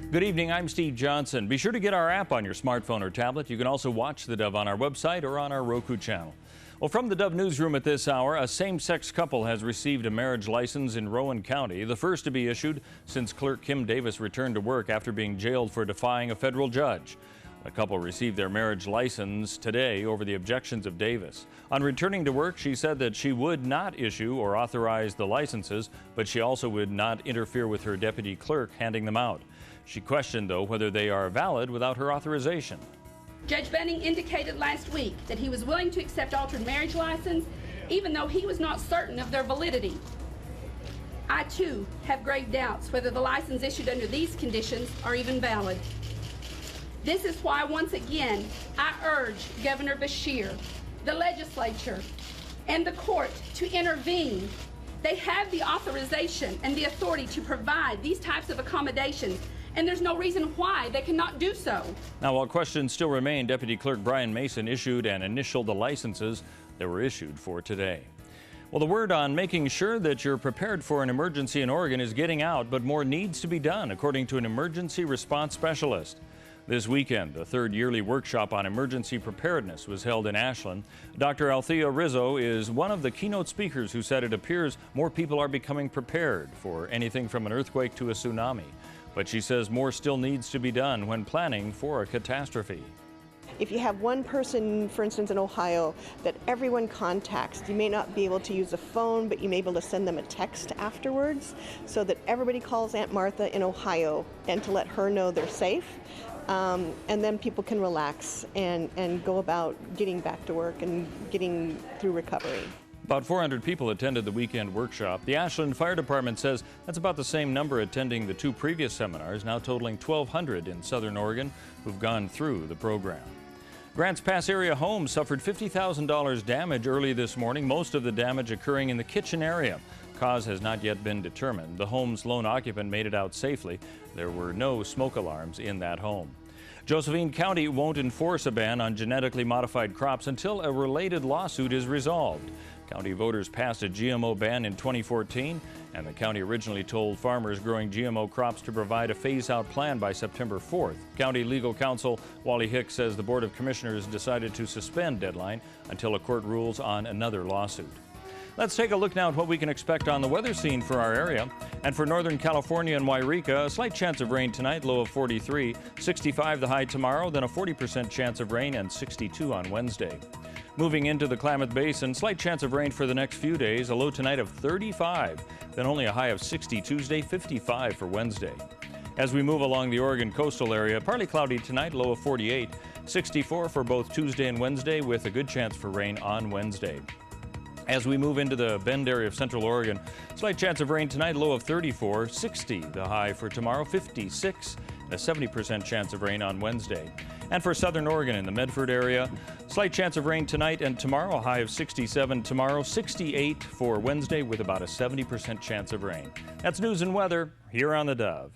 Good evening, I'm Steve Johnson. Be sure to get our app on your smartphone or tablet. You can also watch the Dove on our website or on our Roku channel. Well, from the Dove newsroom at this hour, a same-sex couple has received a marriage license in Rowan County, the first to be issued since clerk Kim Davis returned to work after being jailed for defying a federal judge. The couple received their marriage license today over the objections of Davis. On returning to work, she said that she would not issue or authorize the licenses, but she also would not interfere with her deputy clerk handing them out. She questioned, though, whether they are valid without her authorization. Judge Bunning indicated last week that he was willing to accept altered marriage license, even though he was not certain of their validity. I, too, have grave doubts whether the license issued under these conditions are even valid. This is why, once again, I urge Governor Beshear, the legislature, and the court to intervene. They have the authorization and the authority to provide these types of accommodations, and there's no reason why they cannot do so. Now, while questions still remain, Deputy Clerk Brian Mason issued and initialed the licenses that were issued for today. Well, the word on making sure that you're prepared for an emergency in Oregon is getting out, but more needs to be done, according to an emergency response specialist. This weekend, the third yearly workshop on emergency preparedness was held in Ashland. Dr. Althea Rizzo is one of the keynote speakers who said it appears more people are becoming prepared for anything from an earthquake to a tsunami. But she says more still needs to be done when planning for a catastrophe. If you have one person, for instance, in Ohio, that everyone contacts, you may not be able to use a phone, but you may be able to send them a text afterwards so that everybody calls Aunt Martha in Ohio and to let her know they're safe. And then people can relax and go about getting back to work and getting through recovery. About 400 people attended the weekend workshop. The Ashland Fire Department says that's about the same number attending the two previous seminars, now totaling 1,200 in Southern Oregon who've gone through the program. Grants Pass area homes suffered $50,000 damage early this morning, most of the damage occurring in the kitchen area. Cause has not yet been determined. The home's lone occupant made it out safely. There were no smoke alarms in that home. Josephine County won't enforce a ban on genetically modified crops until a related lawsuit is resolved. County voters passed a GMO ban in 2014, and the county originally told farmers growing GMO crops to provide a phase-out plan by September 4th. County legal counsel Wally Hicks says the Board of Commissioners decided to suspend deadline until a court rules on another lawsuit. Let's take a look now at what we can expect on the weather scene for our area. And for Northern California and Wairika, a slight chance of rain tonight, low of 43, 65 the high tomorrow, then a 40% chance of rain and 62 on Wednesday. Moving into the Klamath Basin, slight chance of rain for the next few days, a low tonight of 35, then only a high of 60 Tuesday, 55 for Wednesday. As we move along the Oregon coastal area, partly cloudy tonight, low of 48, 64 for both Tuesday and Wednesday with a good chance for rain on Wednesday. As we move into the Bend area of Central Oregon, slight chance of rain tonight, low of 34, 60 the high for tomorrow, 56, and a 70% chance of rain on Wednesday. And for Southern Oregon in the Medford area, slight chance of rain tonight and tomorrow, a high of 67 tomorrow, 68 for Wednesday with about a 70% chance of rain. That's news and weather here on the Dove.